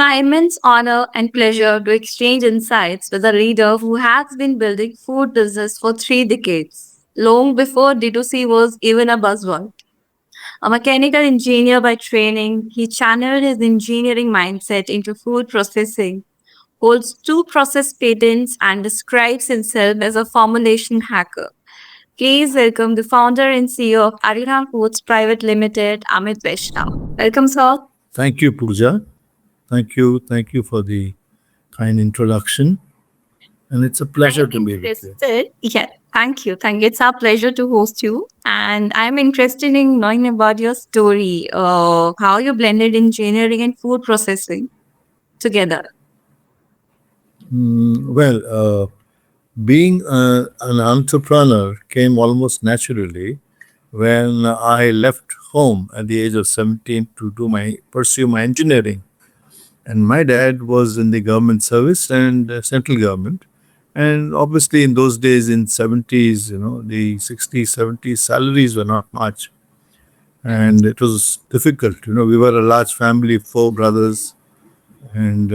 my immense honor and pleasure to exchange insights with a leader who has been building food business for 3 decades, long before D2C was even a buzzword. A mechanical engineer by training, he channeled his engineering mindset into food processing, holds two process patents, and describes himself as a formulation hacker. Please welcome the founder and CEO of Ariha Foods Private Limited, Amit Vaishnav. Welcome, sir. Thank you, Pooja. Thank you for the kind introduction. And it's a pleasure I'm to be with you. interested. Yeah, thank you. Thank you. It's our pleasure to host you. And I'm interested in knowing about your story, how you blended engineering and food processing together. Well, being an entrepreneur came almost naturally when I left home at the age of 17 to pursue my engineering. And my dad was in the government service and central government. And obviously, in those days, in 70s, the 60s, 70s, salaries were not much. And it was difficult. We were a large family, four brothers. And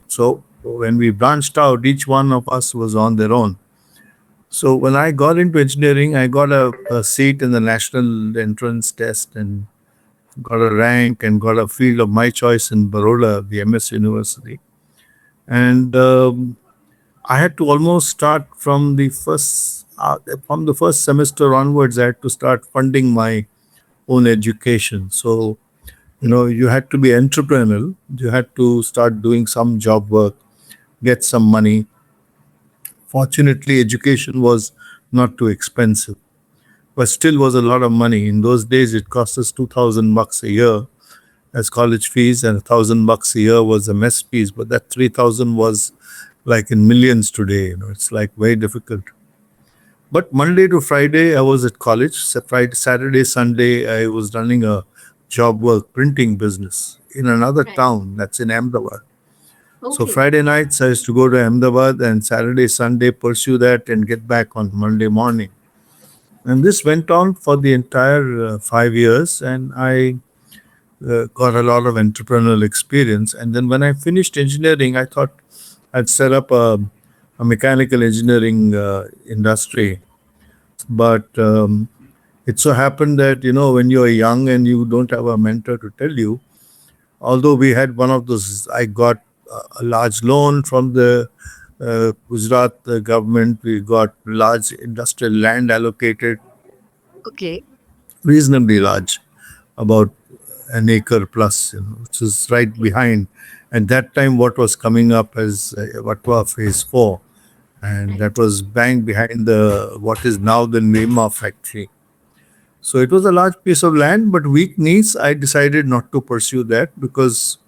so when we branched out, each one of us was on their own. So when I got into engineering, I got a seat in the national entrance test and got a rank and got a field of my choice in Baroda, the MS University. And I had to almost start from the first semester onwards. I had to start funding my own education. So you had to be entrepreneurial. You had to start doing some job work, get some money. Fortunately, education was not too expensive, but still was a lot of money. In those days, it cost us $2,000 a year as college fees, and $1,000 a year was the mess fees. But that 3,000 was like in millions today. It's like very difficult. But Monday to Friday, I was at college. Friday, Saturday, Sunday, I was running a job work printing business in another town that's in Ahmedabad. So Friday nights, I used to go to Ahmedabad, and Saturday, Sunday, pursue that and get back on Monday morning. And this went on for the entire 5 years, and I got a lot of entrepreneurial experience. And then when I finished engineering, I thought I'd set up a mechanical engineering industry. But it so happened that, when you're young and you don't have a mentor to tell you, although we had one of those, I got a large loan from the Gujarat government. We got large industrial land allocated, Okay. reasonably large, about an acre plus, which is right behind. At that time, what was coming up as Vatwa Phase 4, and that was bang behind the what is now the Nema factory. So it was a large piece of land, but weak knees. I decided not to pursue that because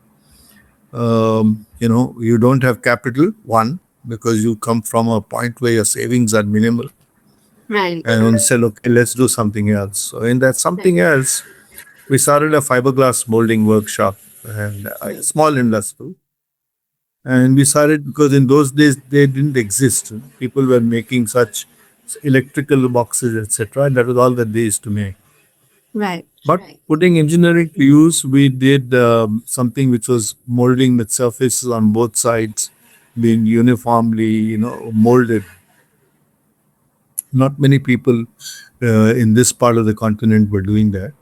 you don't have capital, one, because you come from a point where your savings are minimal. Right. And one said, okay, let's do something else. So in that something else, we started a fiberglass molding workshop and a small industry. And we started because in those days they didn't exist. People were making such electrical boxes, etc. And that was all that they used to make. Right. But putting engineering to use, we did something which was molding the surfaces on both sides, being uniformly, molded. Not many people in this part of the continent were doing that.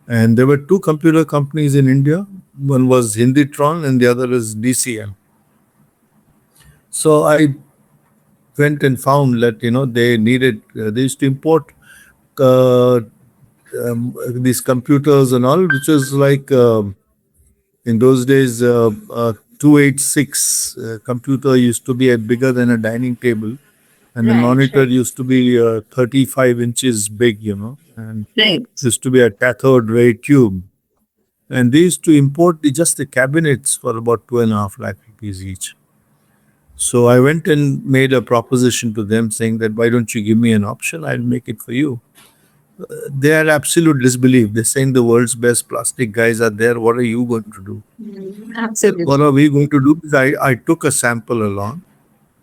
And there were two computer companies in India. One was Hinditron and the other is DCM. So I went and found that, they used to import uh, these computers and all, which was like in those days, 286 computer used to be bigger than a dining table, and the monitor used to be 35 inches big, and Right. used to be a cathode ray tube. And they used to import just the cabinets for about 2.5 lakh rupees each. So I went and made a proposition to them saying that why don't you give me an option? I'll make it for you. They had absolute disbelief. They're saying the world's best plastic guys are there. What are you going to do? Absolutely. What are we going to do? Because I took a sample along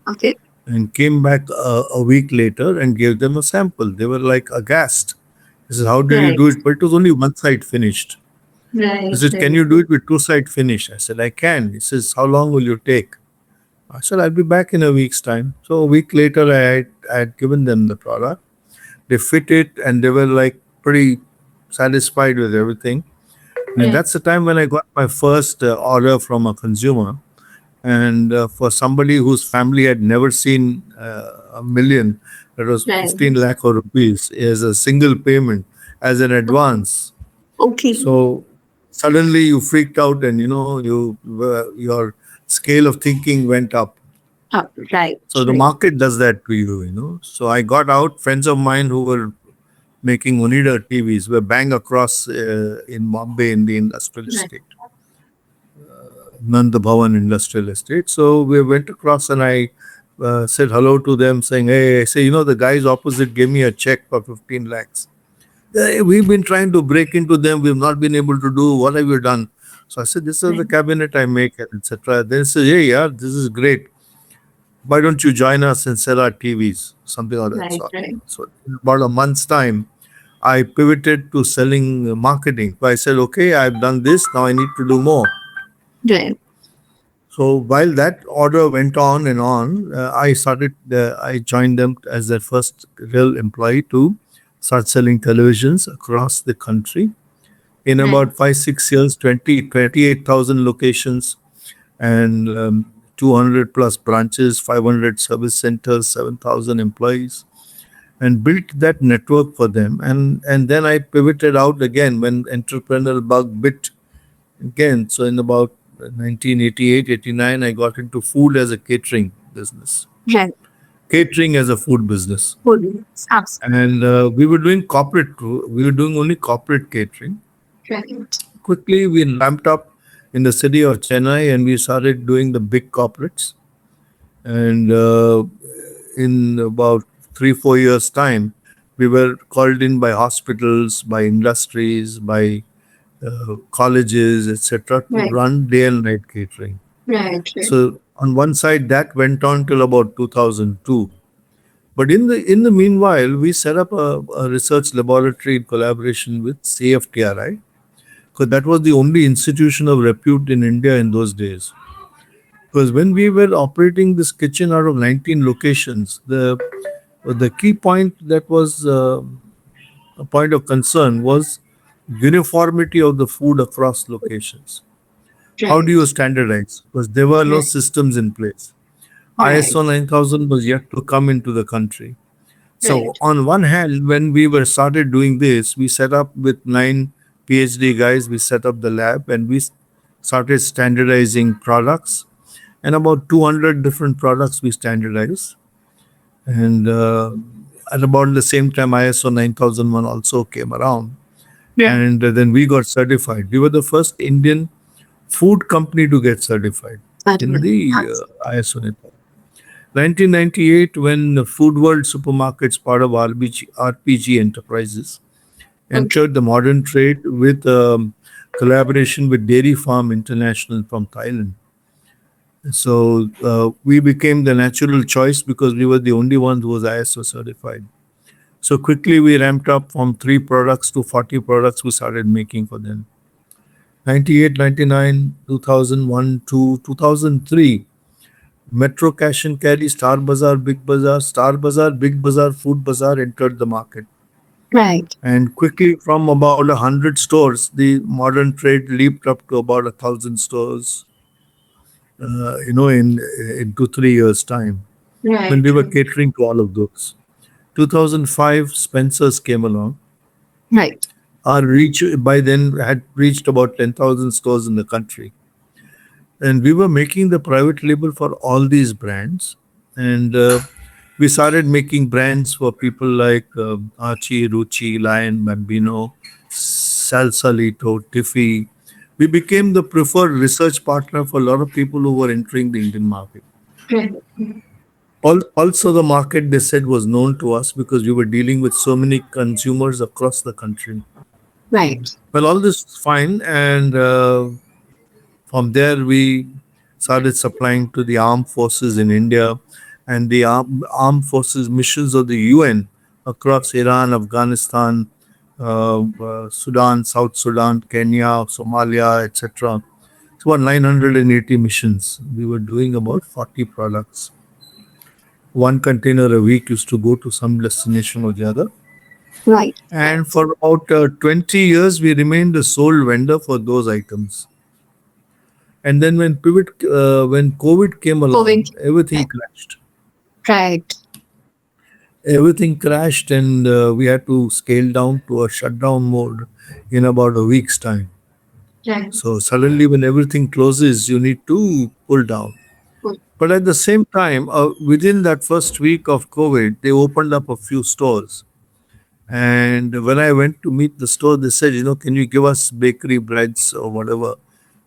Okay. and came back a week later and gave them a sample. They were like aghast. He said, how did you Right. do it? But it was only one side finished. He Right, said, "Can right, you do it with two-side finish?" I said, "I can." He says, "How long will you take?" I said, "I'll be back in a week's time." So a week later, I had given them the product. They fit it, and they were like pretty satisfied with everything. And right, that's the time when I got my first order from a consumer. And for somebody whose family had never seen a million, that was right. 15 lakh of rupees as a single payment, as an advance. Okay. So suddenly you freaked out, and your scale of thinking went up. Right, So the right, market does that to you. So I got out. Friends of mine who were making Onida TVs were bang across in Bombay in the industrial right, estate, Nanda Bhavan Industrial Estate. So we went across, and I said hello to them, saying, "Hey," I say, the guys opposite gave me a check for 15 lakhs. "Hey, we've been trying to break into them. We've not been able to do. What have you done?" So I said, "This is the right, cabinet I make, etc." They said, "Hey, yeah, this is great. Why don't you join us and sell our TVs?" Something of that right, sort. right, So in about a month's time, I pivoted to selling marketing. I said, "Okay, I've done this. Now I need to do more." right, So while that order went on and on, I joined them as their first real employee to start selling televisions across the country. In right, about 5, 6 years, 28,000 locations, and 200 plus branches, 500 service centers, 7,000 employees, and built that network for them. And then I pivoted out again when entrepreneurial bug bit again. So in about 1988, 89, I got into food as a catering business, right. catering as a food business. Holy, absolutely. And we were doing only corporate catering. Right, Quickly, we ramped up in the city of Chennai, and we started doing the big corporates. And in about 3, 4 years' time, we were called in by hospitals, by industries, by colleges, etc., to right, run day and night catering. right, right, So on one side, that went on till about 2002. But in the meanwhile, we set up a research laboratory in collaboration with CFTRI, because that was the only institution of repute in India in those days. Because when we were operating this kitchen out of 19 locations, the key point that was a point of concern was uniformity of the food across locations. How do right, you standardize? Because there were no right, systems in place. right, ISO 9000 was yet to come into the country. So right, on one hand, when we were started doing this, we set up with 9 PhD guys. We set up the lab, and we started standardizing products, and about 200 different products we standardized. And at about the same time, ISO 9001 also came around, right. and then we got certified. We were the first Indian food company to get certified in Absolutely. the ISO 1998, when the Food World Supermarkets, part of RPG Enterprises, Okay, entered the modern trade with collaboration with Dairy Farm International from Thailand. So we became the natural choice because we were the only one who was ISO certified. So quickly we ramped up from 3 products to 40 products we started making for them. 98, 99, 2001, 2, 2003. Metro Cash and Carry, Star Bazaar, Big Bazaar, Food Bazaar entered the market. right, And quickly, from about 100 stores, the modern trade leaped up to about 1,000 stores. In 2, 3 years' time, when right, we were right, catering to all of those. 2005, Spencer's came along. right, Our reach by then had reached about 10,000 stores in the country, and we were making the private label for all these brands. And we started making brands for people like Archie, Ruchi, Lion, Bambino, Salsalito, Tiffy. We became the preferred research partner for a lot of people who were entering the Indian market. right, Also, the market, they said, was known to us because we were dealing with so many consumers across the country. right, Well, all this was fine, and from there, we started supplying to the armed forces in India and the armed forces missions of the UN across Iran, Afghanistan, Sudan, South Sudan, Kenya, Somalia, etc. It's about 980 missions. We were doing about 40 products. One container a week used to go to some destination or the other. Right. And for about 20 years, we remained the sole vendor for those items. And then when COVID came Moving. along, everything crashed. Right. Everything crashed, and we had to scale down to a shutdown mode in about a week's time. Right. So suddenly, when everything closes, you need to pull down. But at the same time, within that first week of COVID, they opened up a few stores. And when I went to meet the store, they said, can you give us bakery breads or whatever?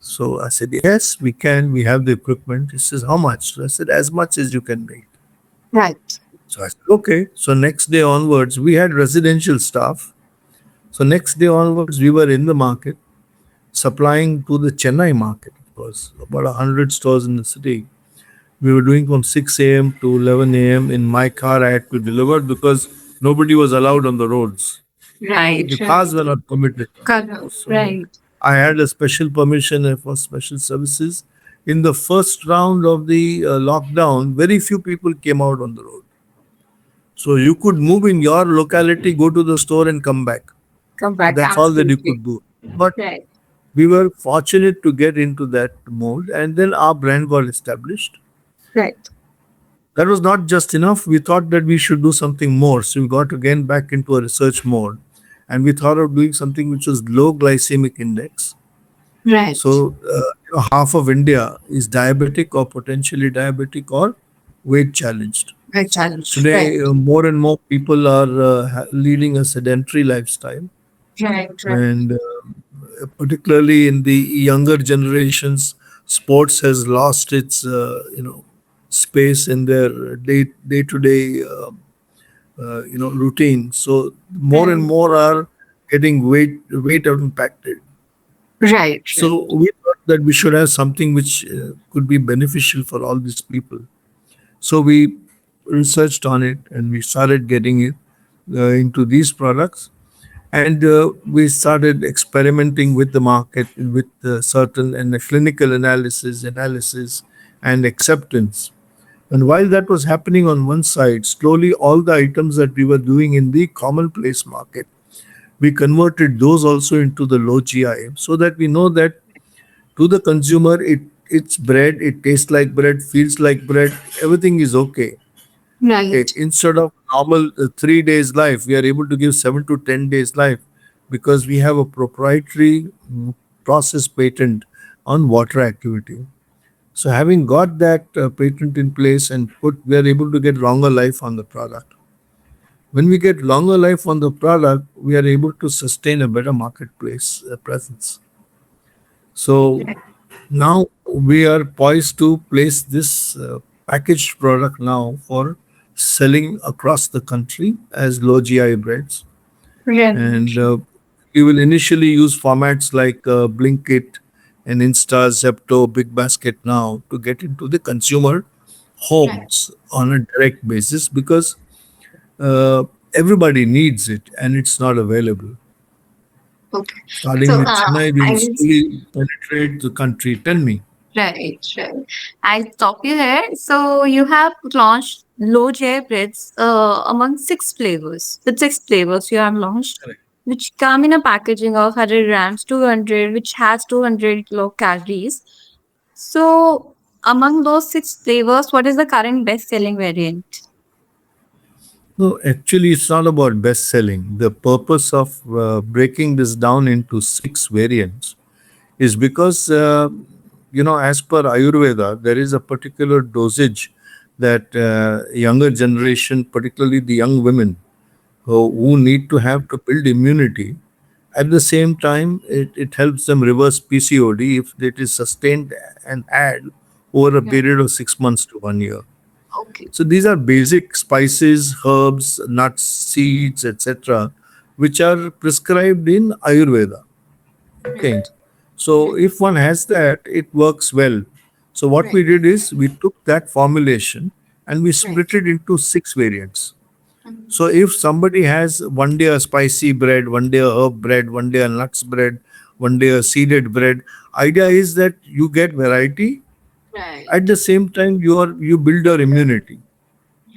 So I said, yes, we can. We have the equipment. He says, how much? So I said, as much as you can make. Right. So I said, okay. So next day onwards, we had residential staff. So next day onwards, we were in the market supplying to the Chennai market. It was about 100 stores in the city. We were doing from 6 a.m. to 11 a.m. In my car, I had to deliver because nobody was allowed on the roads. Right. The cars were not permitted. Correct. So Right. I had a special permission for special services. In the first round of the lockdown, very few people came out on the road. So you could move in your locality, go to the store, and come back. Come back. That's all that you Absolutely. could do. But Right. we were fortunate to get into that mode, and then our brand got established. Right. That was not just enough. We thought that we should do something more. So we got again back into a research mode. And we thought of doing something which was low glycemic index. Right. So half of India is diabetic or potentially diabetic or weight challenged. Right. Challenge. Today, Right. more and more people are leading a sedentary lifestyle. Right. Right. And particularly in the younger generations, sports has lost its space in their day to day routine. So more and Right. more are getting weight impacted. Right. Right. So we thought that we should have something which could be beneficial for all these people. So we researched on it and we started getting it into these products, and we started experimenting with the market with certain and the clinical analysis and acceptance. And while that was happening on one side, slowly all the items that we were doing in the commonplace market, we converted those also into the low GI, so that we know that to the consumer it's bread, it tastes like bread, feels like bread, everything is okay. Right. Instead of normal 3 days life, we are able to give 7 to 10 days life because we have a proprietary process patent on water activity. So having got that patent in place and we are able to get longer life on the product. When we get longer life on the product, we are able to sustain a better marketplace presence. So now we are poised to place this packaged product now for selling across the country as low GI breads. Right. And we will initially use formats like Blinkit and Insta, Zepto, Big Basket now to get into the consumer homes on a direct basis because uh, everybody needs it and it's not available. Okay. Starting So, with Chennai, we I will will. slowly penetrate the country. Tell me. Right, right. I stop you here. So you have launched low J breads among six flavors. With six flavors you have launched, Correct. which come in a packaging of 100 grams, 200, which has 200 kilocalories. So among those six flavors, what is the current best-selling variant? No, actually, it's not about best selling. The purpose of breaking this down into six variants is because, as per Ayurveda, there is a particular dosage that younger generation, particularly the young women, who need to have to build immunity. At the same time, it helps them reverse PCOD if it is sustained and had over a Right. period of 6 months to 1 year. Okay. So these are basic spices, herbs, nuts, seeds, etc., which are prescribed in Ayurveda. Okay. So if one has that, it works well. So what Right. we did is we took that formulation and we Right. split it into six variants. So if somebody has one day a spicy bread, one day a herb bread, one day a nuts bread, one day a seeded bread, idea is that you get variety. Right, At the same time, you build your immunity.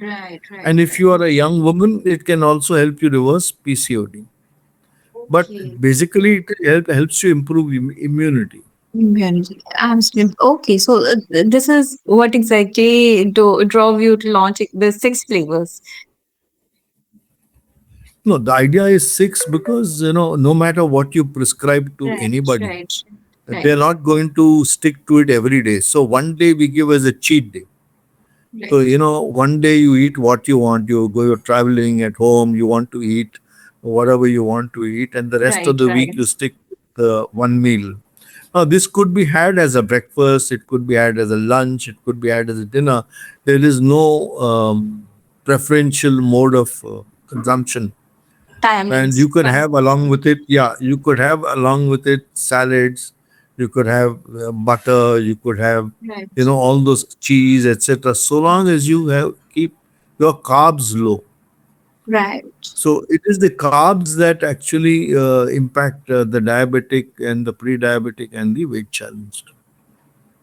right, right, And if right. you are a young woman, it can also help you reverse PCOD. But Okay. basically, helps you improve immunity. Immunity. Absolutely. Okay, so this is what exactly drove you to launch the six flavors. No, the idea is six because no matter what you prescribe to Right, anybody, right, they right, are not going to stick to it every day. So one day we give as a cheat day. So, right, one day you eat what you want, you go, you're traveling at home, you want to eat whatever you want to eat, and the rest of right, the week right. you stick with one meal. Now, this could be had as a breakfast, it could be had as a lunch, it could be had as a dinner. There is no preferential mode of consumption. And Timeless. you could Right, have along with it, yeah, you could have along with it salads, you could have butter, you could have right, all those cheese, etc., so long as you have keep your carbs low. right, So it is the carbs that actually impact the diabetic and the pre-diabetic and the weight challenged.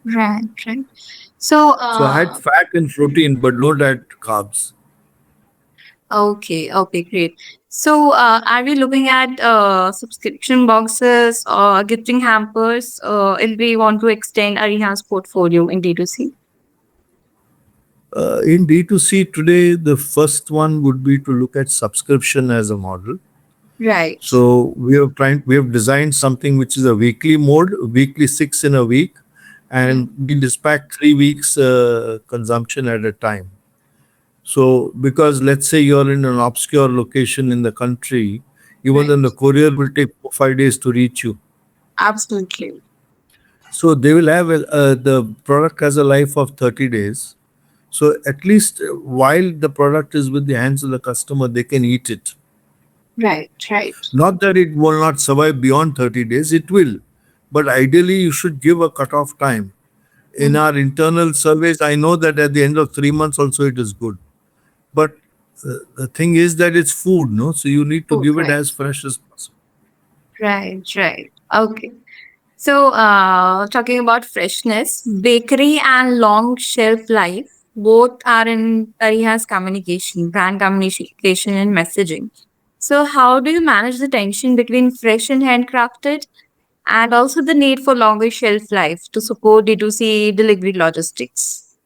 right, right. So, So I had fat and protein but no that carbs. okay, okay, great. So, are we looking at subscription boxes or gifting hampers if we want to extend Ariha's portfolio in D2C? In D2C today, the first one would be to look at subscription as a model. Right. So we have designed something which is a weekly mode, weekly six in a week, Mm. and we dispatch 3 weeks consumption at a time. So because let's say you're in an obscure location in the country, even then Right. the courier will take 4 5 days to reach you. Absolutely. So they will have the product has a life of 30 days. So at least while the product is with the hands of the customer, they can eat it. Right, right. Not that it will not survive beyond 30 days, it will. But ideally, you should give a cutoff time. In Mhm. our internal surveys, I know that at the end of 3 months, also it is good. But the thing is that it's food, no? So you need to Food, give it right. as fresh as possible. Right, right. Okay. So, talking about freshness, bakery and long shelf life both are in Ariha's communication, brand communication and messaging. So, how do you manage the tension between fresh and handcrafted and also the need for longer shelf life to support D2C delivery logistics?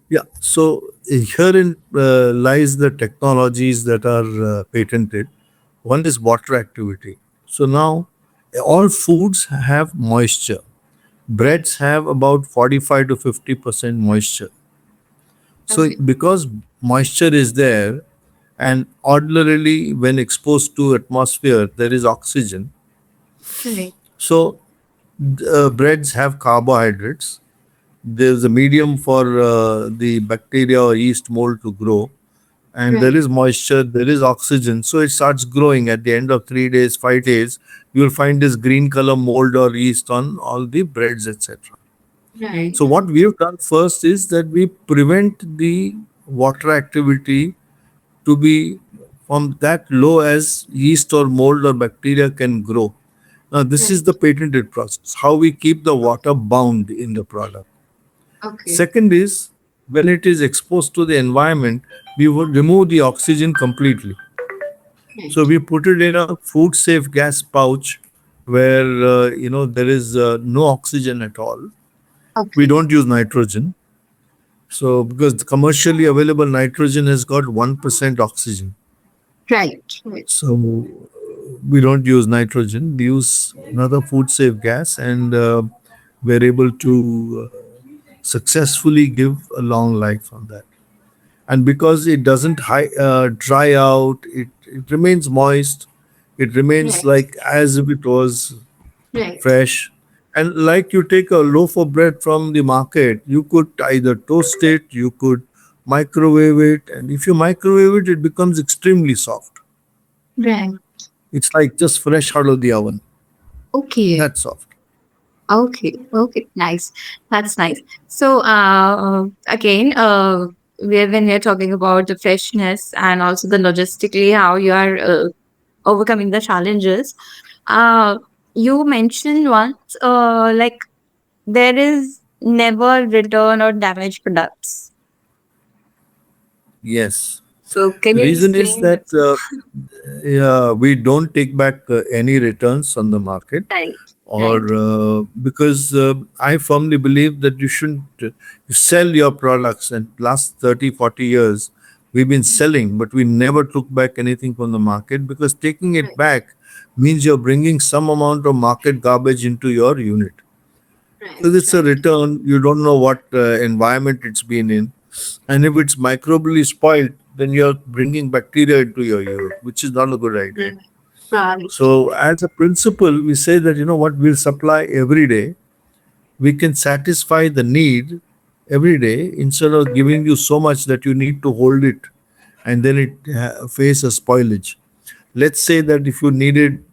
Yeah. So herein lies the technologies that are patented. One is water activity. So now all foods have moisture. Breads Right. have about 45 to 50% moisture. So Okay. because moisture is there, and ordinarily when exposed to atmosphere there is oxygen, Right. so breads have carbohydrates. There's a medium for the bacteria or yeast mold to grow, and there Right. is moisture, there is oxygen, so it starts growing. At the end of 3 days, 5 days, you will find this green color mold or yeast on all the breads, etc. Right. So what we have done first is that we prevent the water activity to be from that low as yeast or mold or bacteria can grow. Now, this is Right. the patented process, how we keep the water bound in the product. Okay. Second is when it is exposed to the environment, we would remove the oxygen completely. So Right. we put it in a food safe gas pouch where there is no oxygen at all. We Okay. don't use nitrogen. So because the commercially available nitrogen has got 1% oxygen. Right. Right. So we don't use nitrogen. We use another food safe gas, and we're able to successfully give a long life on that. And because it doesn't dry out, it remains moist. It remains Right. like as if it was Right. fresh. And like you take a loaf of bread from the market, you could either toast it, you could microwave it, and if you microwave it, it becomes extremely soft. Right. It's like just fresh out of the oven. Okay. That's soft. Okay. Okay. Nice. That's nice. So, again, we have been here talking about the freshness and also the logistically how you are overcoming the challenges. Uh, you mentioned once, like there is never return or damaged products. Yes. So can The you reason is explain that that? we don't take back any returns on the market, Right, right, or because I firmly believe that you shouldn't you sell your products. And last 30, 40 years, we've been selling, but we never took back anything from the market, because taking it right, back means you're bringing some amount of market garbage into your unit. right, Because it's a right, return, you don't know what environment it's been in. And if it's microbially spoiled, then you're bringing bacteria into your urine, which is not a good idea. right, right, So, as a principle, we say that, you know what, we'll supply every day. We can satisfy the need every day instead of giving you so much that you need to hold it and then it face a spoilage. Let's say that if you needed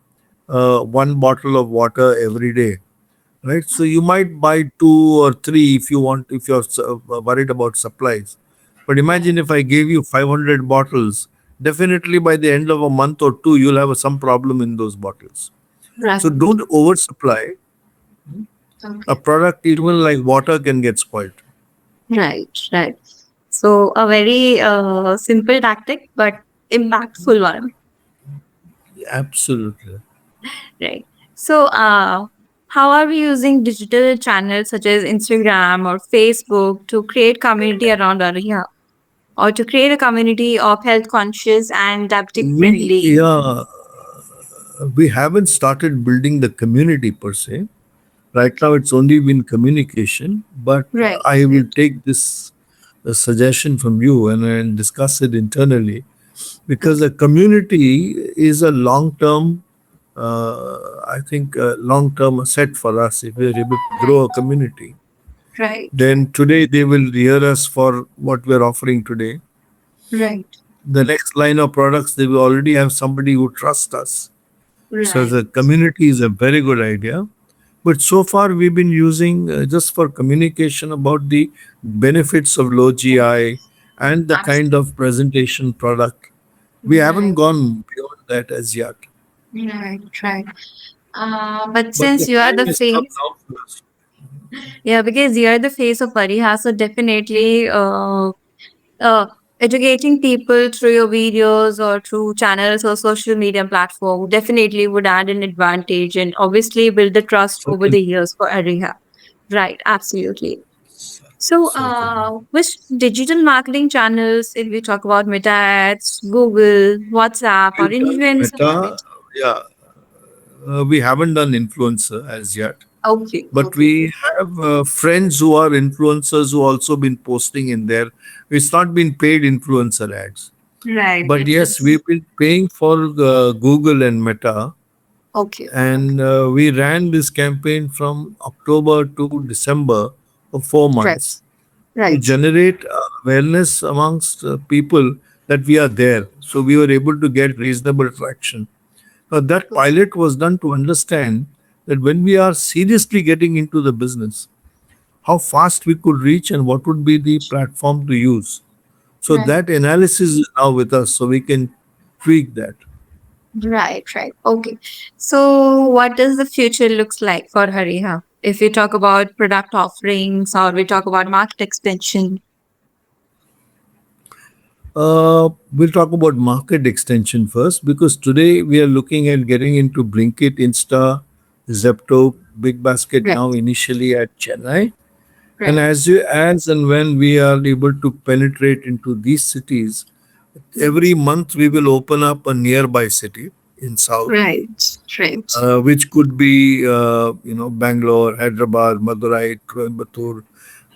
one bottle of water every day, right? So you might buy two or three if you want, if you're worried about supplies. But imagine right, if I gave you 500 bottles, definitely by the end of a month or two, you'll have some problem in those bottles. right. So don't oversupply a Okay. product. Even like water can get spoiled. Right, right. So a very simple tactic, but impactful one. Absolutely. Right. So, how are we using digital channels such as Instagram or Facebook to create community around Ariha or to create a community of health conscious and adaptive We friendly? yeah, we haven't started building the community per se. Right now, it's only been communication, but Right, I will take this suggestion from you and discuss it internally, because a community is a long term, I think, a long term asset for us. If we're able to grow a community, right, then today they will hear us for what we're offering today. right, The next line of products, they will already have somebody who trusts us. So right. the community is a very good idea. But so far, we've been using just for communication about the benefits of low GI and the kind Absolutely. of presentation product. We haven't Right, gone beyond that as yet. right, right. But But the since you are time the has come face, now for us. yeah, because you are the face of Ariha, so definitely uh, educating people through your videos or through channels or social media platform definitely would add an advantage and obviously build the trust over Certainly. the years for Ariha. Right, absolutely. So, Certainly. which digital marketing channels, if we talk about Meta ads, Google, WhatsApp, or We've done influencer Meta, marketing? yeah. We haven't done influencer as yet. Okay, But okay. we have friends who are influencers who also been posting in there. It's not been paid influencer ads. Right, But it's yes, just we've been paying for Google and Meta, okay. and we ran this campaign from October to December for four Right, months to right. generate awareness amongst people that we are there. So we were able to get reasonable traction. That pilot was done to understand that when we are seriously getting into the business, how fast we could reach and what would be the platform to use. So Right. that analysis is now with us, so we can tweak that. Right, right. Okay. So what does the future looks like for Hariha? If we talk about product offerings or we talk about market expansion. We'll talk about market extension first, because today we are looking at getting into Blinkit, Insta, Zepto, Big Basket Right, now initially at Chennai. And right, as and when we are able to penetrate into these cities, right, every month we will open up a nearby city in South, right, right. which could be Bangalore, Hyderabad, Madurai, Coimbatore.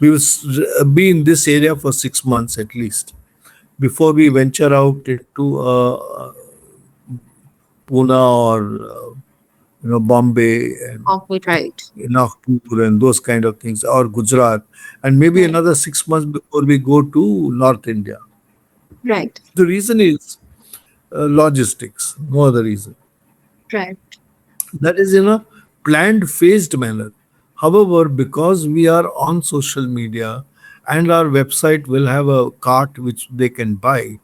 We will be in this area for 6 months at least before we venture out into Pune or Bombay and Okay, right, Nagpur and those kind of things, or Gujarat, and maybe right, another 6 months before we go to North India. right, The reason is logistics, no other reason. right, That is in a planned, phased manner. However, because we are on social media and our website will have a cart which they can buy.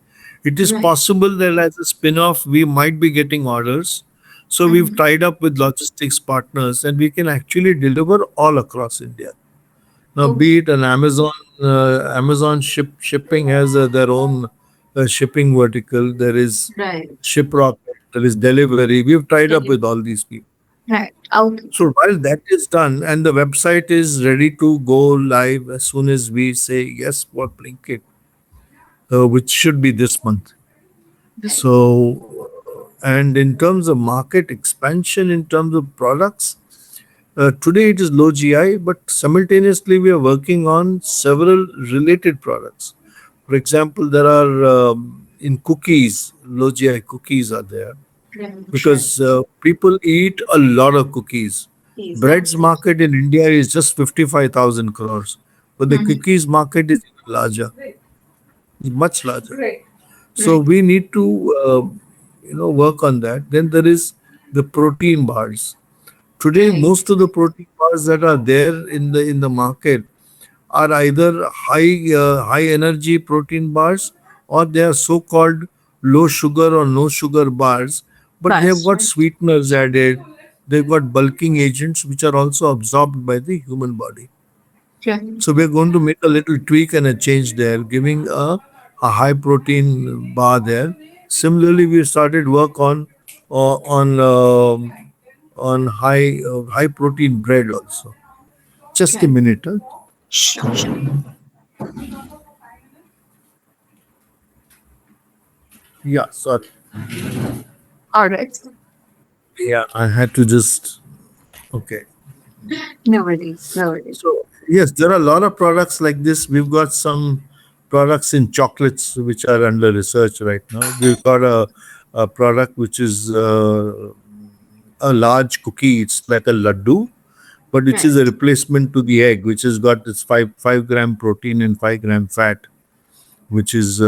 It is Right. possible that as a spin-off, we might be getting orders. So we've Mhm. tied up with logistics partners and we can actually deliver all across India. Now, be Okay. it an Amazon, Amazon shipping has their own shipping vertical. There is Right. Shiprock, there is delivery. We've tied up with all these people. Right. Okay. So while that is done and the website is ready to go live as soon as we say yes for Blinkit, which should be this month. Right. So, and in terms of market expansion, in terms of products, today it is low GI, but simultaneously we are working on several related products. For example, there are in cookies, low GI cookies are there Right. because people eat a lot of cookies. Yes, Bread's absolutely. market in India is just 55,000 crores, but the Mhm. cookies market is larger, much larger. So Right. we need to, work on that. Then there is the protein bars. Today, Right. most of the protein bars that are there in the market are either high energy protein bars or they are so called low sugar or no sugar bars, but they have Bus. got Right. sweeteners added. They've got bulking agents which are also absorbed by the human body. Right. So we're going to make a little tweak and a change there, giving a high protein bar there. Similarly, we started work on high protein bread also. Just a Right. minute. Huh? Sure. Sure. Yeah, sorry. All right. Yeah, I had to just okay. No worries. No worries. So yes, there are a lot of products like this. We've got some products in chocolates which are under research right now. We've got a product which is a large cookie. It's like a laddu, but which is a Right. replacement to the egg, which has got this five gram protein and 5 gram fat, which is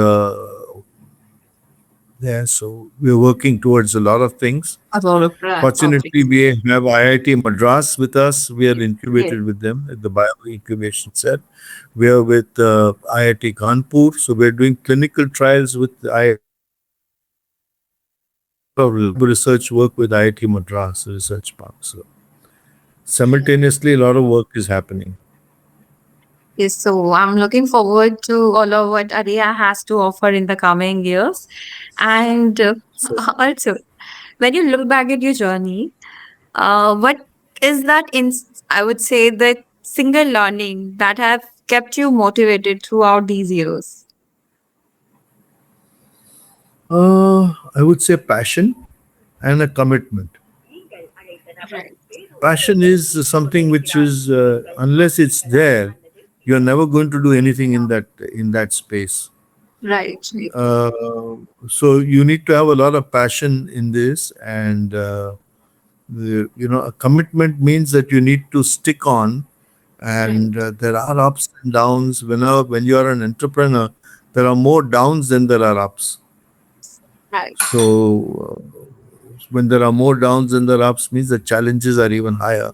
there. So we're working towards a lot of things. A lot of right. Fortunately, Perfect. we have IIT Madras with us. We are Yes. incubated with them at the bio incubation set. We are with IIT Kanpur. So we're doing clinical trials with IIT Kanpur. Research work with IIT Madras Research Park. So simultaneously, a lot of work is happening. Yes. So I'm looking forward to all of what Ariha has to offer in the coming years. And So also, when you look back at your journey, what is that I would say the single learning that have kept you motivated throughout these years? I would say passion and a commitment. Right. Passion is something which is unless it's there, you're never going to do anything in that space. Right. Right. Uh, so you need to have a lot of passion in this, and a commitment means that you need to stick on, and Right. there are ups and downs. When you are an entrepreneur, there are more downs than there are ups. Right. So when there are more downs than there are ups, means the challenges are even higher.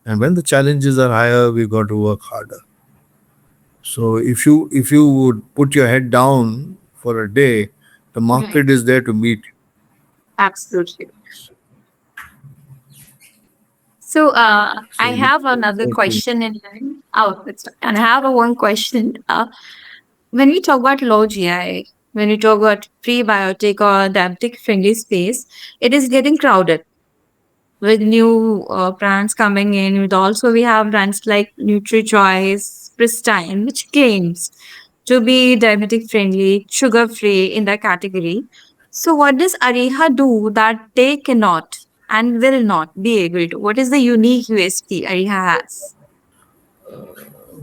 And when the challenges are higher, we've got to work harder. So if you would put your head down for a day, the market Right. is there to meet you. Absolutely. So I So we have another have to. question in mind. Oh, that's fine. And I have a one question. When we talk about low GI, when we talk about prebiotic or diabetic friendly space, it is getting crowded with new brands coming in. With also we have brands like NutriChoice, Pristine, which claims to be diabetic friendly, sugar free in that category. So what does Ariha do that they cannot and will not be able to? What is the unique USP Ariha has?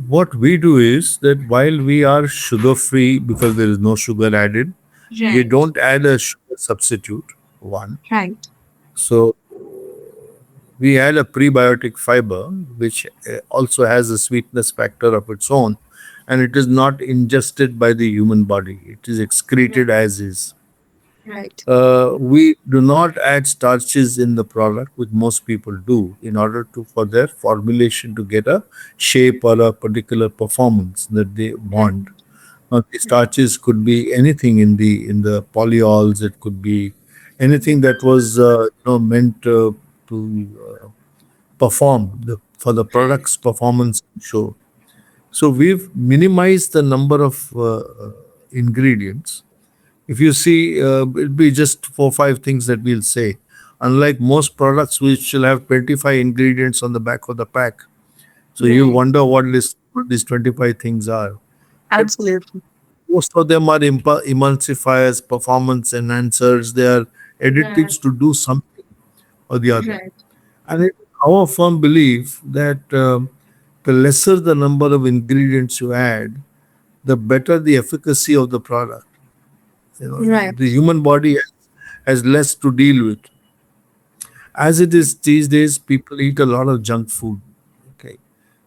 What we do is that while we are sugar free because there is no sugar added, we Right, don't add a sugar substitute. One. right, So we add a prebiotic fiber, which also has a sweetness factor of its own, and it is not ingested by the human body. It is excreted right, as is. Right. We do not add starches in the product, which most people do, in order to for their formulation to get a shape or a particular performance that they want. The starches could be anything in the polyols. It could be anything that was meant to perform for the product's performance show. So we've minimized the number of ingredients. If you see, it'll be just 4 5 things that we'll say. Unlike most products, which will have 25 ingredients on the back of the pack, so you Right. wonder what these 25 things are. Absolutely. Most of them are emulsifiers, performance enhancers. They are Right. additives to do something or the other. Right. And it, our firm belief that the lesser the number of ingredients you add, the better the efficacy of the product. Right. The human body has less to deal with. As it is these days, people eat a lot of junk food. Okay,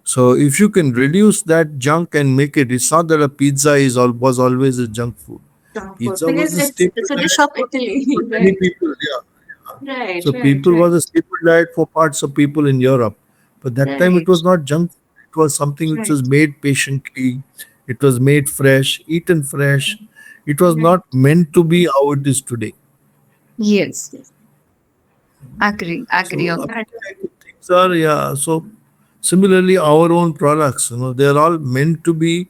so if you can reduce that junk and make it, it's not that a pizza was always a junk food. Junk food. Pizza was Because a staple it's a dish diet of Italy. for many Right. people. Yeah. Right. So Right. people Right. was a staple diet for parts of people in Europe. But that time it Right. was not junk food. It was something which was Right. made patiently. It was made fresh, eaten fresh. It was Right. not meant to be how it is today. Yes. Agree. Agree So on that. things are, yeah. So similarly, our own products, they're all meant to be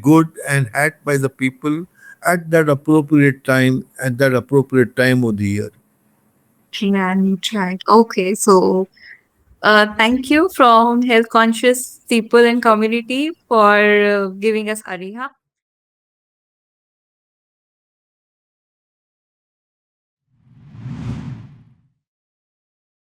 good and had by the people at that appropriate time of the year. Right. Right. Okay. So, thank you from health conscious people and community for giving us Ariha.